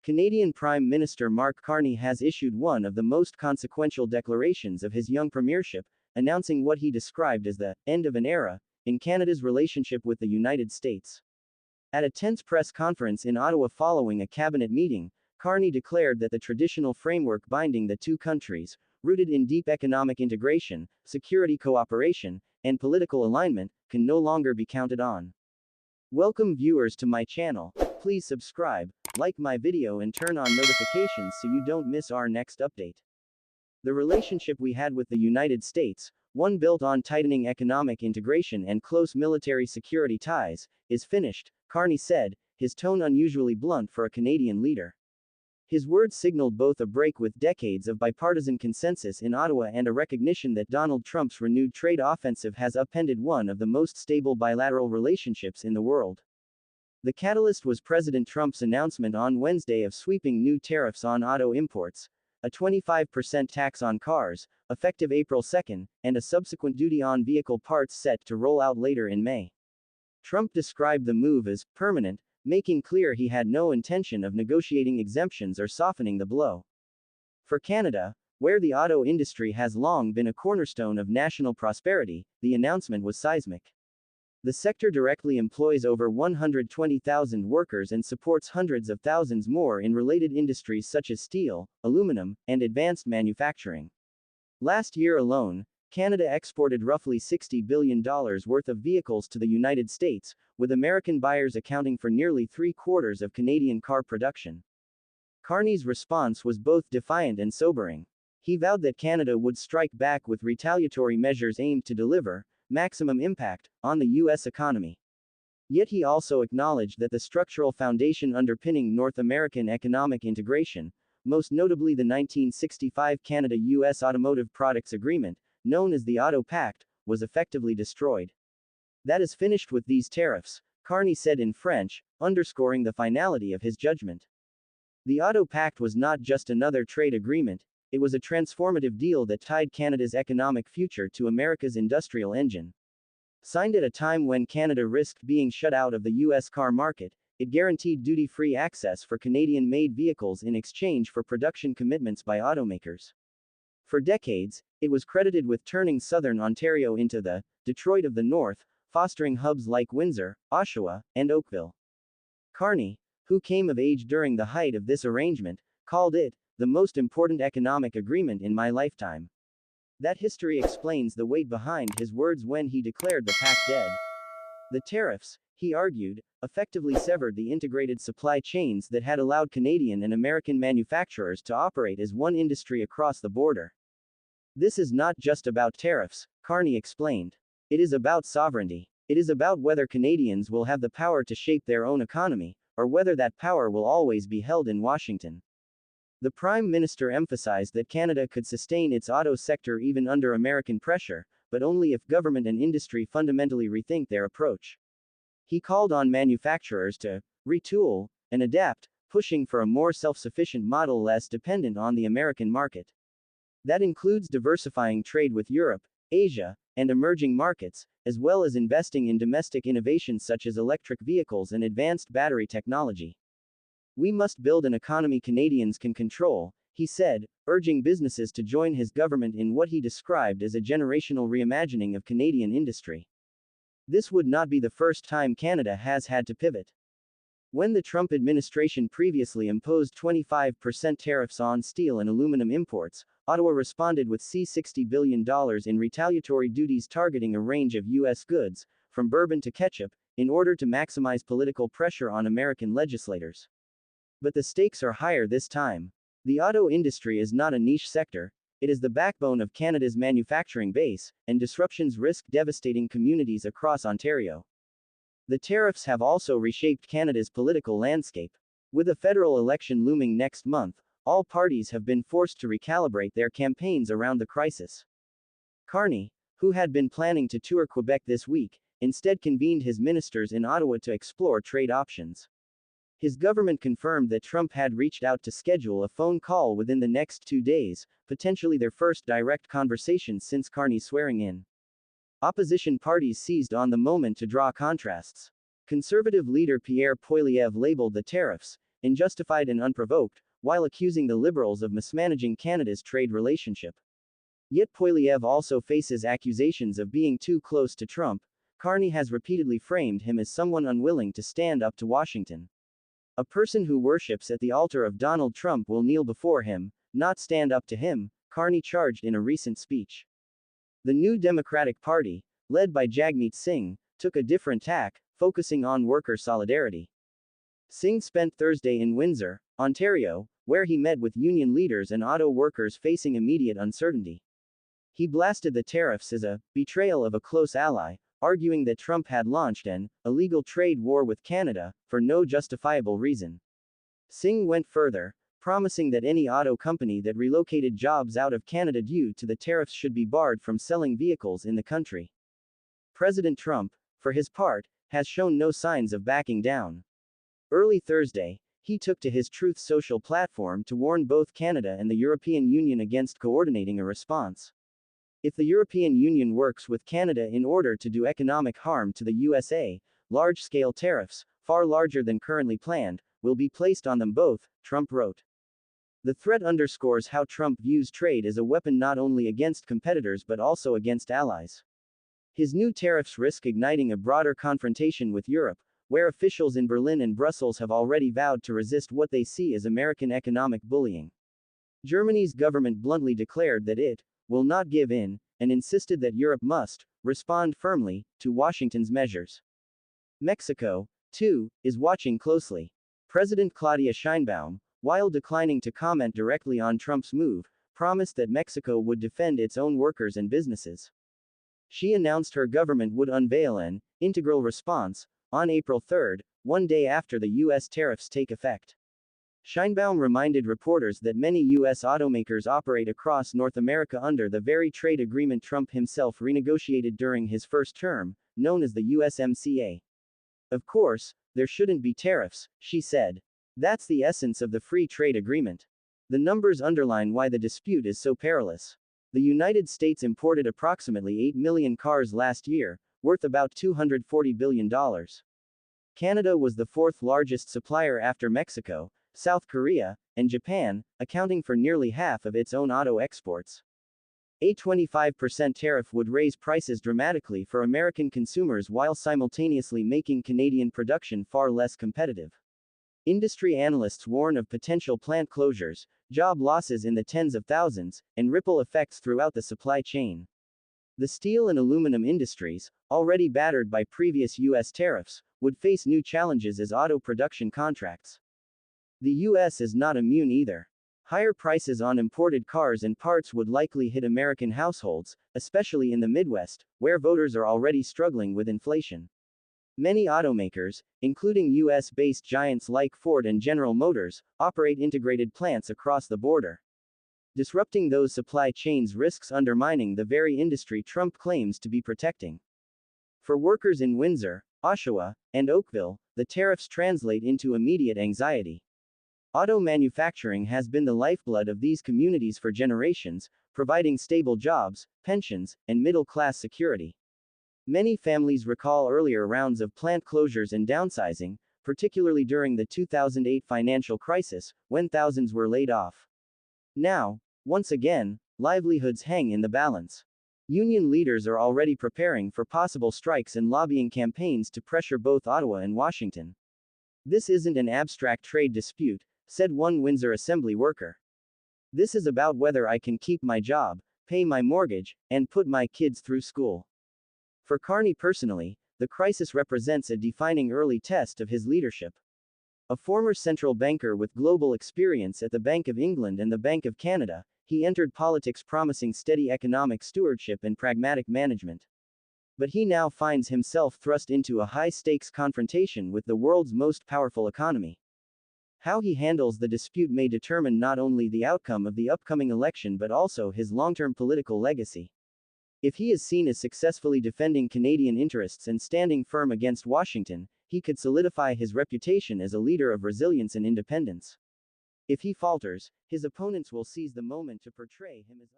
Canadian Prime Minister Mark Carney has issued one of the most consequential declarations of his young premiership, announcing what he described as the end of an era in Canada's relationship with the United States. At a tense press conference in Ottawa following a cabinet meeting, Carney declared that the traditional framework binding the two countries, rooted in deep economic integration, security cooperation, and political alignment, can no longer be counted on. Welcome viewers to my channel. Please subscribe, like my video and turn on notifications so you don't miss our next update. The relationship we had with the United States, one built on tightening economic integration and close military security ties, is finished, Carney said, his tone unusually blunt for a Canadian leader. His words signaled both a break with decades of bipartisan consensus in Ottawa and a recognition that Donald Trump's renewed trade offensive has upended one of the most stable bilateral relationships in the world. The catalyst was President Trump's announcement on Wednesday of sweeping new tariffs on auto imports, a 25% tax on cars, effective April 2, and a subsequent duty on vehicle parts set to roll out later in May. Trump described the move as permanent, making clear he had no intention of negotiating exemptions or softening the blow. For Canada, where the auto industry has long been a cornerstone of national prosperity, the announcement was seismic. The sector directly employs over 120,000 workers and supports hundreds of thousands more in related industries such as steel, aluminum, and advanced manufacturing. Last year alone, Canada exported roughly $60 billion worth of vehicles to the United States, with American buyers accounting for nearly three-quarters of Canadian car production. Carney's response was both defiant and sobering. He vowed that Canada would strike back with retaliatory measures aimed to deliver maximum impact on the U.S. economy. Yet he also acknowledged that the structural foundation underpinning North American economic integration, most notably the 1965 Canada-U.S. Automotive Products Agreement, known as the Auto Pact, was effectively destroyed. That is finished with these tariffs, Carney said in French, underscoring the finality of his judgment. The Auto Pact was not just another trade agreement, it was a transformative deal that tied Canada's economic future to America's industrial engine. Signed at a time when Canada risked being shut out of the U.S. car market, it guaranteed duty-free access for Canadian-made vehicles in exchange for production commitments by automakers. For decades, it was credited with turning southern Ontario into the Detroit of the North, fostering hubs like Windsor, Oshawa, and Oakville. Carney, who came of age during the height of this arrangement, called it the most important economic agreement in my lifetime. That history explains the weight behind his words when he declared the pact dead. The tariffs, he argued, effectively severed the integrated supply chains that had allowed Canadian and American manufacturers to operate as one industry across the border. This is not just about tariffs, Carney explained. It is about sovereignty. It is about whether Canadians will have the power to shape their own economy, or whether that power will always be held in Washington. The Prime Minister emphasized that Canada could sustain its auto sector even under American pressure, but only if government and industry fundamentally rethink their approach. He called on manufacturers to retool and adapt, pushing for a more self-sufficient model less dependent on the American market. That includes diversifying trade with Europe, Asia, and emerging markets, as well as investing in domestic innovations such as electric vehicles and advanced battery technology. We must build an economy Canadians can control, he said, urging businesses to join his government in what he described as a generational reimagining of Canadian industry. This would not be the first time Canada has had to pivot. When the Trump administration previously imposed 25% tariffs on steel and aluminum imports, Ottawa responded with $60 billion in retaliatory duties targeting a range of U.S. goods, from bourbon to ketchup, in order to maximize political pressure on American legislators. But the stakes are higher this time. The auto industry is not a niche sector, it is the backbone of Canada's manufacturing base, and disruptions risk devastating communities across Ontario. The tariffs have also reshaped Canada's political landscape. With a federal election looming next month, all parties have been forced to recalibrate their campaigns around the crisis. Carney, who had been planning to tour Quebec this week, instead convened his ministers in Ottawa to explore trade options. His government confirmed that Trump had reached out to schedule a phone call within the next 2 days, potentially their first direct conversation since Carney's swearing in. Opposition parties seized on the moment to draw contrasts. Conservative leader Pierre Poilievre labeled the tariffs, unjustified and unprovoked, while accusing the Liberals of mismanaging Canada's trade relationship. Yet Poilievre also faces accusations of being too close to Trump. Carney has repeatedly framed him as someone unwilling to stand up to Washington. A person who worships at the altar of Donald Trump will kneel before him, not stand up to him, Carney charged in a recent speech. The New Democratic Party, led by Jagmeet Singh, took a different tack, focusing on worker solidarity. Singh spent Thursday in Windsor, Ontario, where he met with union leaders and auto workers facing immediate uncertainty. He blasted the tariffs as a betrayal of a close ally, arguing that Trump had launched an illegal trade war with Canada for no justifiable reason. Singh went further, promising that any auto company that relocated jobs out of Canada due to the tariffs should be barred from selling vehicles in the country. President Trump, for his part, has shown no signs of backing down. Early Thursday, he took to his Truth Social platform to warn both Canada and the European Union against coordinating a response. If the European Union works with Canada in order to do economic harm to the USA, large-scale tariffs, far larger than currently planned, will be placed on them both, Trump wrote. The threat underscores how Trump views trade as a weapon not only against competitors but also against allies. His new tariffs risk igniting a broader confrontation with Europe, where officials in Berlin and Brussels have already vowed to resist what they see as American economic bullying. Germany's government bluntly declared that it will not give in, and insisted that Europe must respond firmly to Washington's measures. Mexico, too, is watching closely. President Claudia Sheinbaum, while declining to comment directly on Trump's move, promised that Mexico would defend its own workers and businesses. She announced her government would unveil an integral response on April 3, one day after the U.S. tariffs take effect. Sheinbaum reminded reporters that many U.S. automakers operate across North America under the very trade agreement Trump himself renegotiated during his first term, known as the USMCA. Of course, there shouldn't be tariffs, she said. That's the essence of the free trade agreement. The numbers underline why the dispute is so perilous. The United States imported approximately 8 million cars last year, worth about $240 billion. Canada was the fourth largest supplier after Mexico, South Korea, and Japan, accounting for nearly half of its own auto exports. A 25% tariff would raise prices dramatically for American consumers while simultaneously making Canadian production far less competitive. Industry analysts warn of potential plant closures, job losses in the tens of thousands, and ripple effects throughout the supply chain. The steel and aluminum industries, already battered by previous U.S. tariffs, would face new challenges as auto production contracts. The U.S. is not immune either. Higher prices on imported cars and parts would likely hit American households, especially in the Midwest, where voters are already struggling with inflation. Many automakers, including U.S.-based giants like Ford and General Motors, operate integrated plants across the border. Disrupting those supply chains risks undermining the very industry Trump claims to be protecting. For workers in Windsor, Oshawa, and Oakville, the tariffs translate into immediate anxiety. Auto manufacturing has been the lifeblood of these communities for generations, providing stable jobs, pensions, and middle-class security. Many families recall earlier rounds of plant closures and downsizing, particularly during the 2008 financial crisis, when thousands were laid off. Now, once again, livelihoods hang in the balance. Union leaders are already preparing for possible strikes and lobbying campaigns to pressure both Ottawa and Washington. This isn't an abstract trade dispute, said one Windsor Assembly worker. This is about whether I can keep my job, pay my mortgage, and put my kids through school. For Carney personally, the crisis represents a defining early test of his leadership. A former central banker with global experience at the Bank of England and the Bank of Canada, he entered politics promising steady economic stewardship and pragmatic management. But he now finds himself thrust into a high-stakes confrontation with the world's most powerful economy. How he handles the dispute may determine not only the outcome of the upcoming election but also his long-term political legacy. If he is seen as successfully defending Canadian interests and standing firm against Washington, he could solidify his reputation as a leader of resilience and independence. If he falters, his opponents will seize the moment to portray him as